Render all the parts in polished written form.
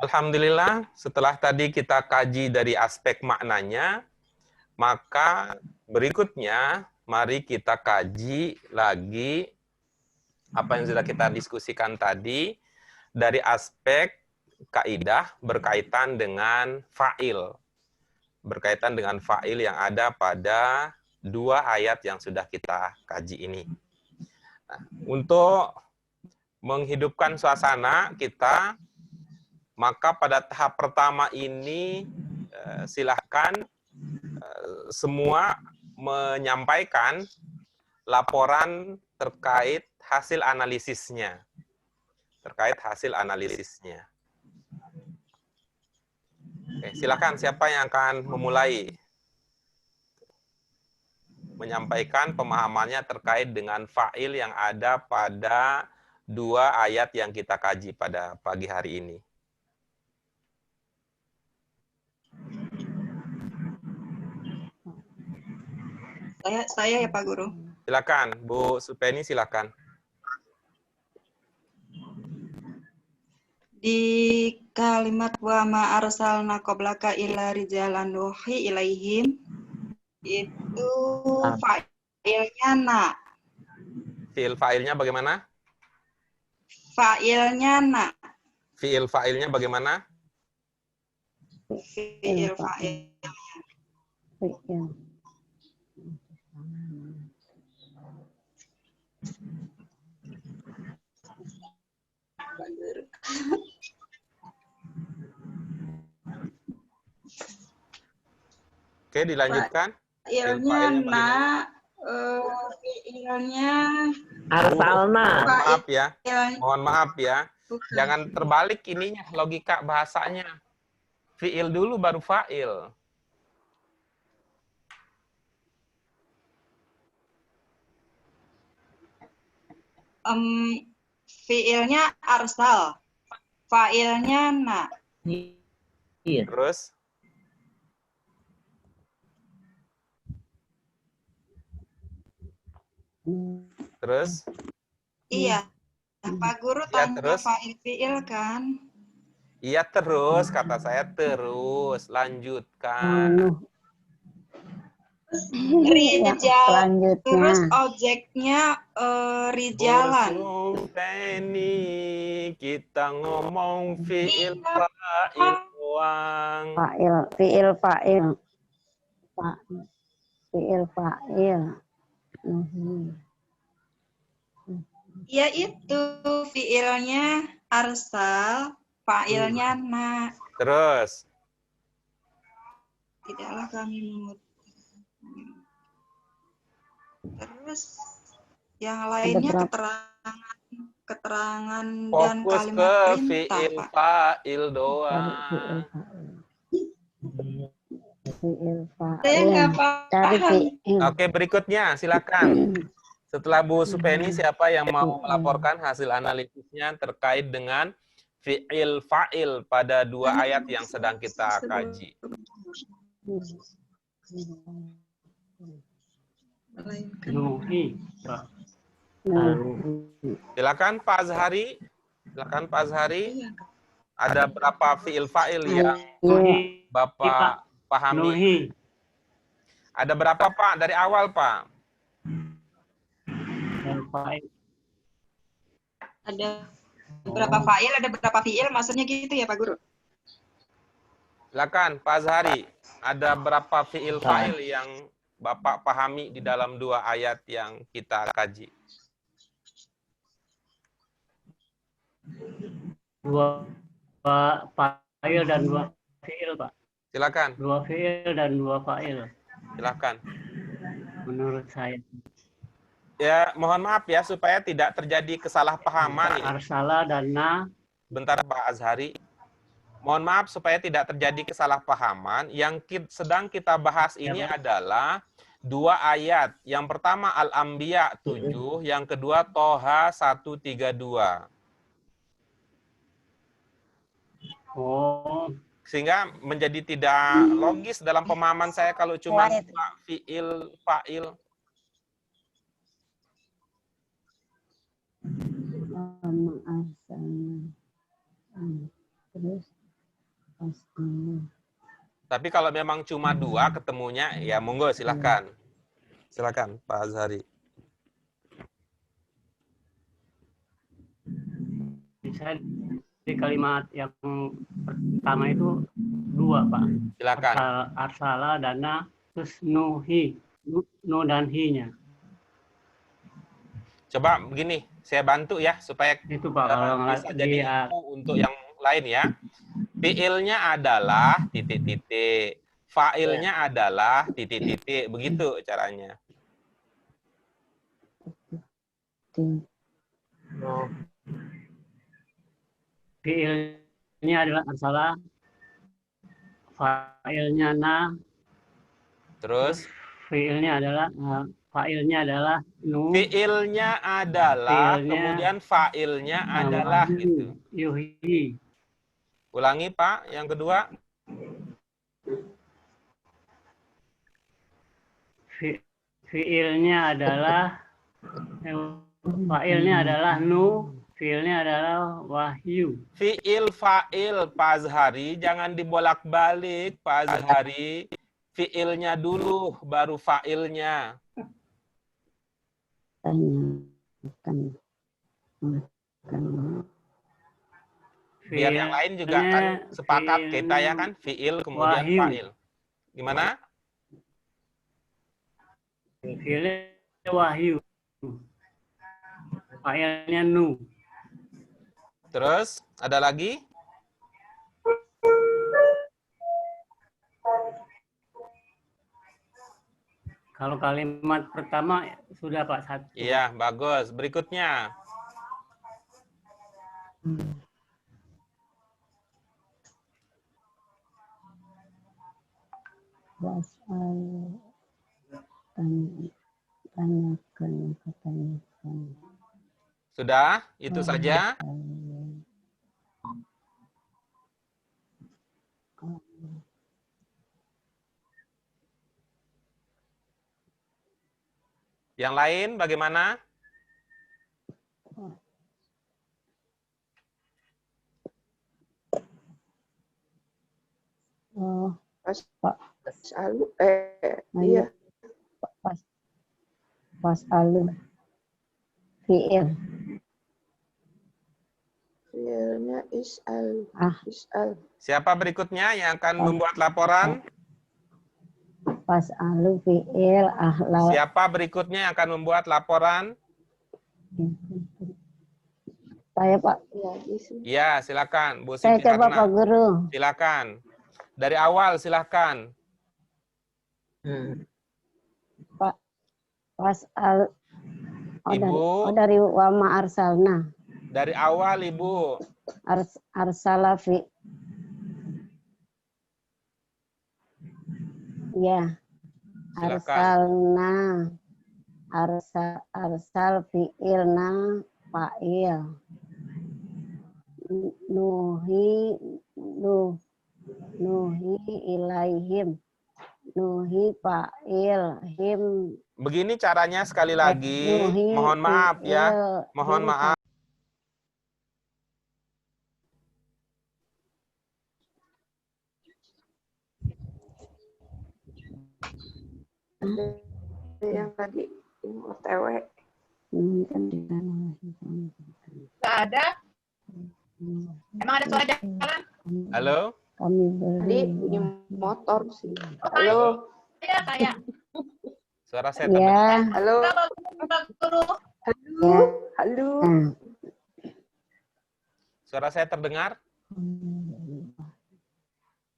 Alhamdulillah, setelah tadi kita kaji dari aspek maknanya, maka berikutnya mari kita kaji lagi apa yang sudah kita diskusikan tadi dari aspek kaidah berkaitan dengan fa'il. Berkaitan dengan fa'il yang ada pada dua ayat yang sudah kita kaji ini. Nah, untuk menghidupkan suasana kita, maka pada tahap pertama ini silahkan semua menyampaikan laporan terkait hasil analisisnya. Oke, silakan siapa yang akan memulai menyampaikan pemahamannya terkait dengan fa'il yang ada pada dua ayat yang kita kaji pada pagi hari ini. Saya ya Pak Guru. Silakan, Bu Supeni, silakan. Di kalimat wa ma arsalna qablaka illa rijalan nuhi ilaihim, itu fa'ilnya na. Fi'il fa'ilnya bagaimana? Fa'ilnya na. Fi'il fa'ilnya bagaimana? Fi'il fa'il. Oke, dilanjutkan. Fa'ilnya na, fi'ilnya arsalna. Maaf ya. Mohon maaf ya. bukan. Jangan terbalik ininya, logika bahasanya. Fi'il dulu baru fa'il. Fi'ilnya arsal, fa'ilnya na. Iya. Terus? Terus? Iya, Pak Guru Iya, tanya terus? fa'il fi'il kan? Iya terus, kata saya terus. Lanjutkan. Rijal, terus objeknya rijalan. Ini kita ngomong fi'il fa'il doang. Fi'il fa'il. Ya itu fi'ilnya arsal, fa'ilnya na. Terus? Tidaklah kami mengutus. Terus yang lainnya keterangan dan Fokus kalimat ke perintah, fi'il Pak. fa'il doang. Saya nggak paham. Oke, berikutnya silakan. Setelah Bu Supeni, siapa yang mau melaporkan hasil analisisnya terkait dengan fi'il fa'il pada dua ayat yang sedang kita kaji? Silakan Pak Azhari. Silakan Pak Azhari. Ada berapa fi'il fa'il yang Bapak pahami? Ada berapa Pak dari awal Pak? Ada berapa fa'il, ada berapa fi'il, maksudnya gitu ya Pak Guru? Silakan Pak Azhari. Ada berapa fi'il fa'il yang Bapak pahami di dalam dua ayat yang kita kaji? Dua fa'il dan dua fi'il, Pak. Silakan. Dua fi'il dan dua fa'il. Silakan. Menurut saya. Ya, mohon maaf ya supaya tidak terjadi kesalahpahaman ini. Arsala dan na. Bentar Pak Azhari. Mohon maaf supaya tidak terjadi kesalahpahaman. Yang sedang kita bahas ini adalah dua ayat. Yang pertama Al-Anbiya 7, yang kedua Toha 132. Oh. Sehingga menjadi tidak logis dalam pemahaman saya kalau cuma fi'il fa'il. Terus Fas'alu. Tapi kalau memang cuma 2 ketemunya, ya monggo silahkan. Silakan Pak Azhari. Bisa di kalimat yang pertama itu 2, Pak. Silakan. Arsala, dana, terus nuhi. Nu dan hi-nya. Coba begini, saya bantu ya supaya Itu Pak, kalau bisa di jadi ilmu untuk yang lain ya. Fiilnya adalah titik-titik. Fa'ilnya adalah titik-titik. Begitu caranya. fiilnya adalah arsala, fa'ilnya na, Terus fiilnya adalah nu, fiilnya adalah, Fiilnya, kemudian fa'ilnya adalah gitu. yuhi. Ulangi Pak, yang kedua. Fiilnya adalah fa'ilnya adalah nu, fiilnya adalah wahyu. Fiil, fa'il, Pak Azhari, jangan dibolak-balik, Pak Azhari. Fiilnya dulu, baru fa'ilnya. Biar yang lain juga kan sepakat kita ya kan, fiil kemudian wahyu. fa'il. Gimana? Fiilnya wahyu. Fa'ilnya nu. Terus, ada lagi? Kalau kalimat pertama sudah Pak, 1. Iya, bagus. Berikutnya. Tanyakan, pertanyakan. Sudah? Itu saja? Yang lain bagaimana? Oh, Pak. Selalu, iya. Fas'alu. Fi'il. Fiilnya is'al. Ah. Is'al. Siapa berikutnya yang akan membuat laporan? Fas'alu fi'il ahlal. Siapa berikutnya yang akan membuat laporan? Saya Pak. Ya, di sini. Ya, silakan. Bu Saya Siti coba Harna. Pak Guru. Silakan. Dari awal silakan. Pak Fas'al. Ibu. Dari wama arsalna. Dari awal Ibu. Arsala fi. Ya. Silakan. Arsal fi'ilna fa'il. Nuhi ilaihim. Nuhi fa'il him. Begini caranya sekali lagi. Nuhi Mohon maaf ya. fi'il Mohon him maaf. Yang tadi OTW. Nggak ada. Emang ada suara jalan? Halo? Kami Tadi beri. bunyi motor sih. Halo. Ya, kayak. Suara saya Ya. terdengar. Halo. Pak Guru. Halo. Halo. Suara saya terdengar?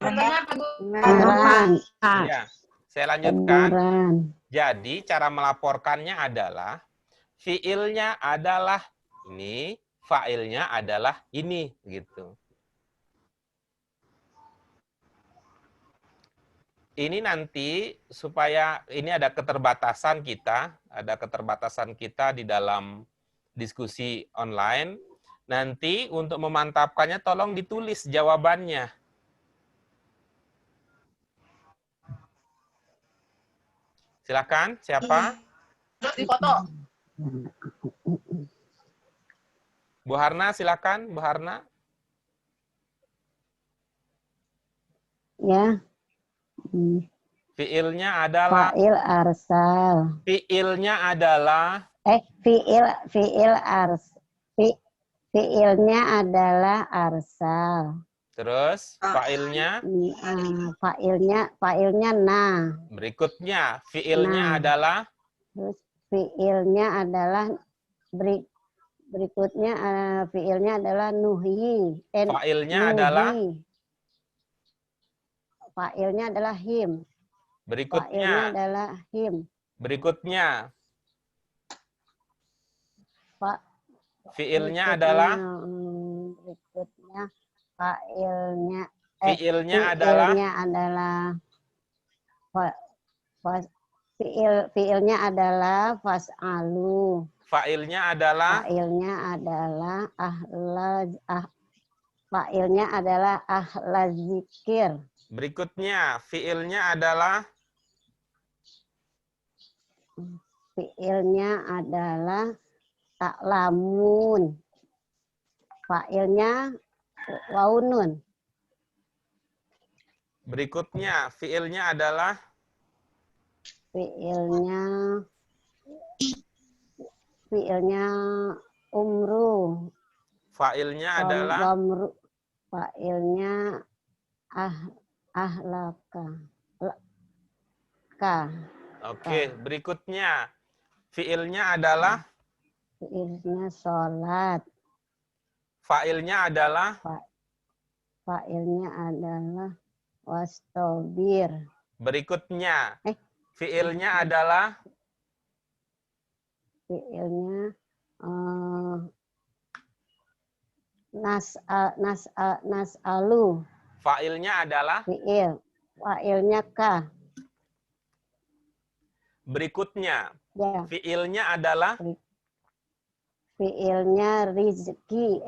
Mendengar Pak Guru. Kedengaran. Ya. Saya lanjutkan. Kedengaran. Jadi cara melaporkannya adalah fiilnya adalah ini, fa'ilnya adalah ini gitu. Ini nanti supaya ini ada keterbatasan kita di dalam diskusi online. Nanti untuk memantapkannya tolong ditulis jawabannya. Silakan, siapa? Terus di foto. Bu Harna, silakan, Bu Harna. ya. Fiilnya adalah Fa'il arsal. fiilnya adalah Fiilnya adalah arsal. terus fa'ilnya Fa'ilnya na. berikutnya fiilnya Nah. adalah Terus fiilnya adalah berikutnya fiilnya adalah nuhi. fa'ilnya Nuhi. adalah Fa'ilnya adalah him. Fa'ilnya berikutnya adalah him. berikutnya fiilnya Berikutnya, adalah berikutnya fa'ilnya fiilnya adalah fiilnya adzala fas'alu. fa'ilnya adalah Fa'ilnya adalah ahlaz zikir. berikutnya fiilnya adalah Fiilnya adalah ta'lamun. Fa'ilnya waunun. berikutnya fiilnya adalah Fiilnya umru. fa'ilnya adalah Fa'ilnya ahlaka. oke, berikutnya fiilnya adalah Fiilnya sholat. fa'ilnya adalah Fa'ilnya adalah wastobir. berikutnya fiilnya adalah Fiilnya nas'alu. fa'ilnya adalah Fa'ilnya ka. berikutnya Ya, fiilnya adalah fiilnya rizki.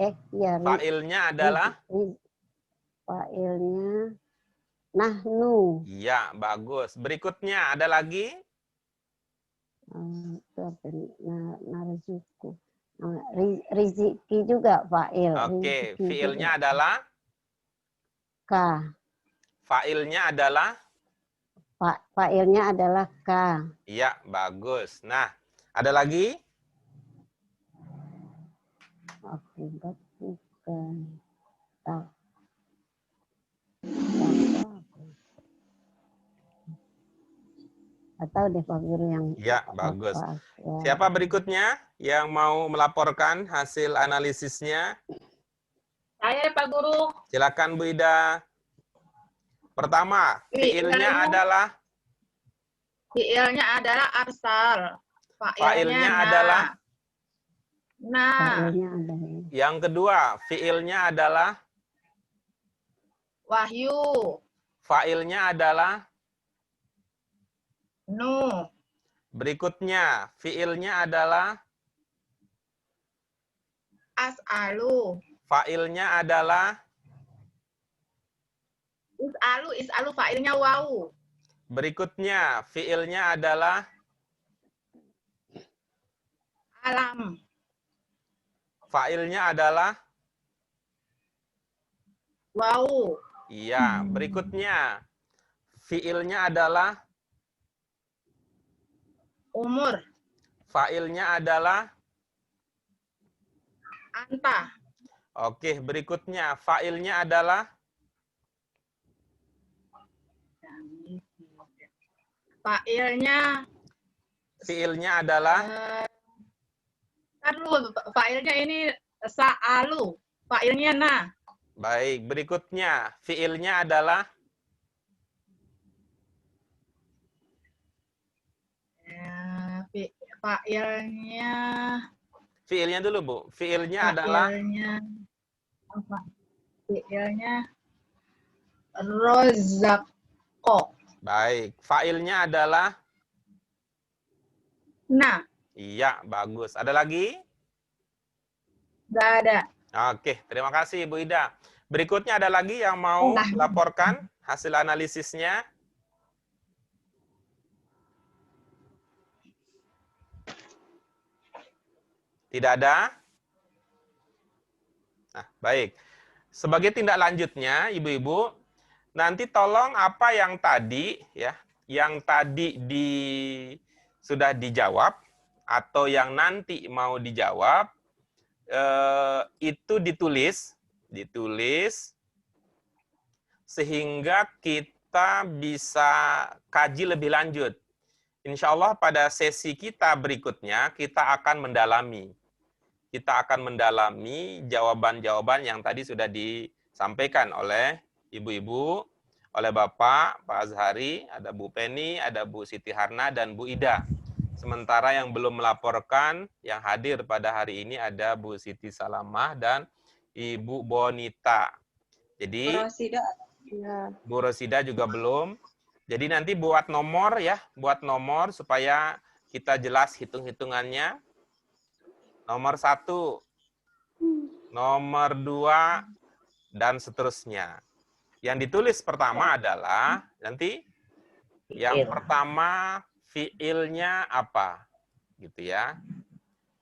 fa'ilnya adalah Fa'ilnya nahnu. iya, bagus. Berikutnya ada lagi Narzuku. Rizki juga fa'il. oke, Rizki fiilnya juga. adalah Ka. fa'ilnya adalah Fa'ilnya adalah ka. iya, bagus. Nah, ada lagi Akibat bukan. Atau deh Pak Guru yang iya, bagus. ya. Siapa berikutnya yang mau melaporkan hasil analisisnya? Saya Pak Guru. Silakan Bu Ida. Pertama, fiilnya adalah arsal. fa'ilnya adalah Fa'ilnya adalah yang kedua, fiilnya adalah wahyu. fa'ilnya adalah Nuh. berikutnya, fiilnya adalah As'alu. fa'ilnya adalah Is'alu fa'ilnya wawu. berikutnya, fiilnya adalah Alam. fa'ilnya adalah Wawu. iya, berikutnya, fiilnya adalah Umur. fa'ilnya adalah Anta. oke, berikutnya, fa'ilnya adalah fiilnya adalah Kan dulu fa'ilnya ini sa'alu. Fa'ilnya na. baik, berikutnya, fiilnya adalah Fa'ilnya fiilnya dulu, Bu. Fiilnya adalah Fiilnya rozako. baik, fa'ilnya adalah Nah, iya, bagus. Ada lagi? nggak ada. Oke, terima kasih Bu Ida. Berikutnya ada lagi yang mau laporkan hasil analisisnya? Tidak ada? Nah, baik. Sebagai tindak lanjutnya, Ibu-ibu, nanti tolong apa yang tadi ya, yang tadi sudah dijawab atau yang nanti mau dijawab itu ditulis sehingga kita bisa kaji lebih lanjut. Insya Allah pada sesi kita berikutnya kita akan mendalami. Kita akan mendalami jawaban-jawaban yang tadi sudah disampaikan oleh ibu-ibu, oleh Bapak, Pak Azhari, ada Bu Penny, ada Bu Siti Harna, dan Bu Ida. Sementara yang belum melaporkan, yang hadir pada hari ini ada Bu Siti Salamah dan Ibu Bonita. Jadi, Bu Rosida juga belum. Jadi nanti buat nomor ya, supaya kita jelas hitung-hitungannya. Nomor 1, nomor 2, dan seterusnya. Yang ditulis pertama adalah, nanti yang pertama fiilnya apa? Gitu ya.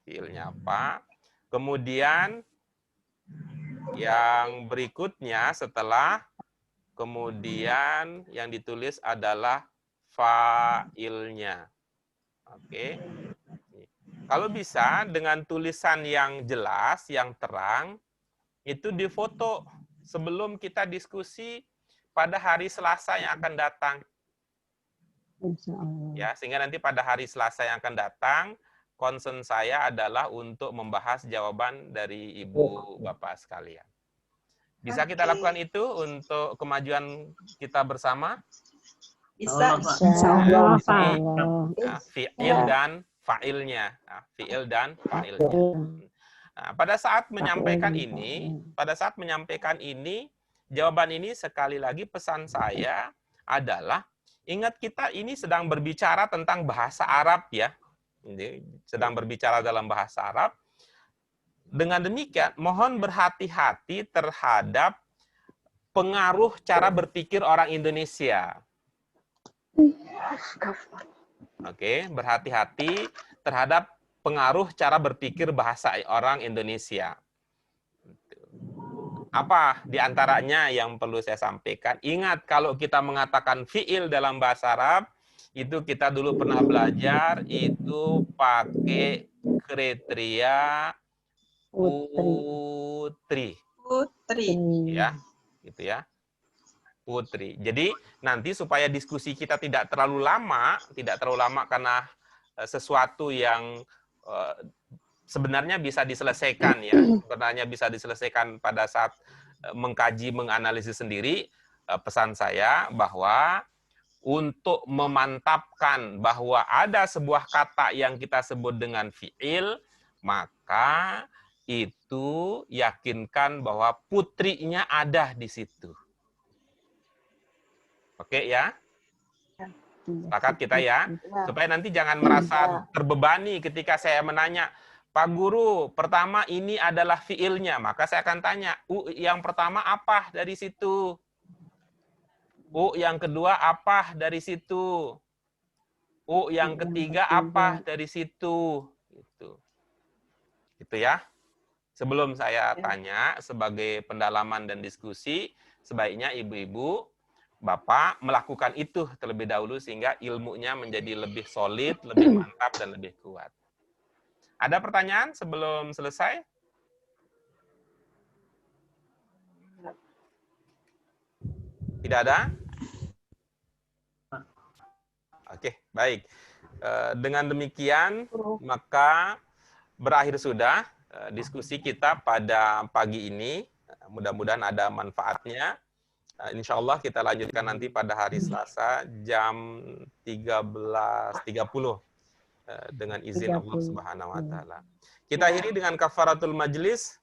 Fiilnya apa? Kemudian yang berikutnya setelah kemudian yang ditulis adalah fa'ilnya. Oke. Kalau bisa dengan tulisan yang jelas, yang terang, itu difoto sebelum kita diskusi pada hari Selasa yang akan datang. Insya Allah. Ya, sehingga nanti pada hari Selasa yang akan datang, concern saya adalah untuk membahas jawaban dari Ibu Bapak sekalian. Bisa kita lakukan itu untuk kemajuan kita bersama? Bisa. Insya Allah, Pak. Nah, fi'il dan fa'ilnya. Nah, fi'il dan fa'ilnya. Nah, pada saat menyampaikan ini, jawaban ini sekali lagi pesan saya adalah, ingat kita ini sedang berbicara tentang bahasa Arab ya. Ini sedang berbicara dalam bahasa Arab. Dengan demikian, mohon berhati-hati terhadap pengaruh cara berpikir orang Indonesia. Oke, berhati-hati terhadap pengaruh cara berpikir bahasa orang Indonesia. Apa diantaranya yang perlu saya sampaikan? Ingat, kalau kita mengatakan fi'il dalam bahasa Arab, itu kita dulu pernah belajar, itu pakai kriteria putri. Ya, gitu ya. Putri. Jadi nanti supaya diskusi kita tidak terlalu lama karena sesuatu yang sebenarnya bisa diselesaikan ya. Sebenarnya bisa diselesaikan pada saat mengkaji, menganalisis sendiri. Pesan saya bahwa untuk memantapkan bahwa ada sebuah kata yang kita sebut dengan fi'il, maka itu yakinkan bahwa putrinya ada di situ. Oke ya? Sepakat kita ya? Supaya nanti jangan merasa terbebani ketika saya menanya, Pak Guru, pertama ini adalah fiilnya. Maka saya akan tanya, yang pertama apa dari situ? Yang kedua apa dari situ? Yang ketiga apa dari situ? Gitu ya. Sebelum saya tanya, sebagai pendalaman dan diskusi, sebaiknya ibu-ibu, Bapak melakukan itu terlebih dahulu sehingga ilmunya menjadi lebih solid, lebih mantap, dan lebih kuat. Ada pertanyaan sebelum selesai? Tidak ada? Oke, baik. Dengan demikian, maka berakhir sudah diskusi kita pada pagi ini. Mudah-mudahan ada manfaatnya. Insya Allah kita lanjutkan nanti pada hari Selasa jam 13.30 dengan izin Allah Subhanahu wa taala. Kita akhiri dengan kafaratul majlis.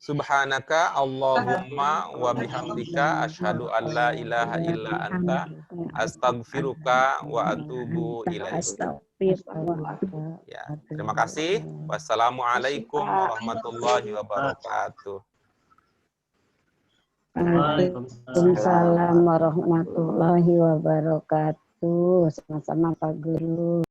Subhanaka Allahumma wa bihamdika asyhadu an la ilaha illa anta astaghfiruka wa atubu ilaik. Ya, terima kasih. Wassalamualaikum warahmatullahi wabarakatuh. Waalaikumsalam warahmatullahi wabarakatuh. Sama-sama Pak Guru.